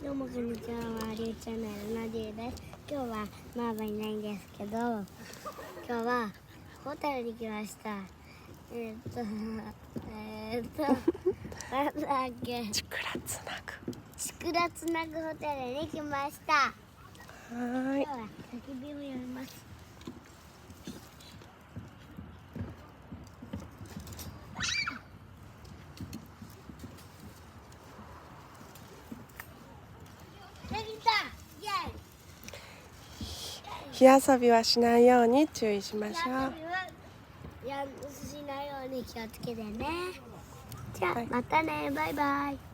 どうもこんにちは、りゅうチャンネルのりゅうです。今日はマーバいないんですけど、今日はホテルに来ました。なんだっけ、ちくらつなぐ。ちくらつなぐホテルに来ました。はーい。今日は焚き火をやります。できた。イエイ。火遊びはしないように注意しましょう。しないように気をつけてね。じゃあ、はいまたね、バイバイ。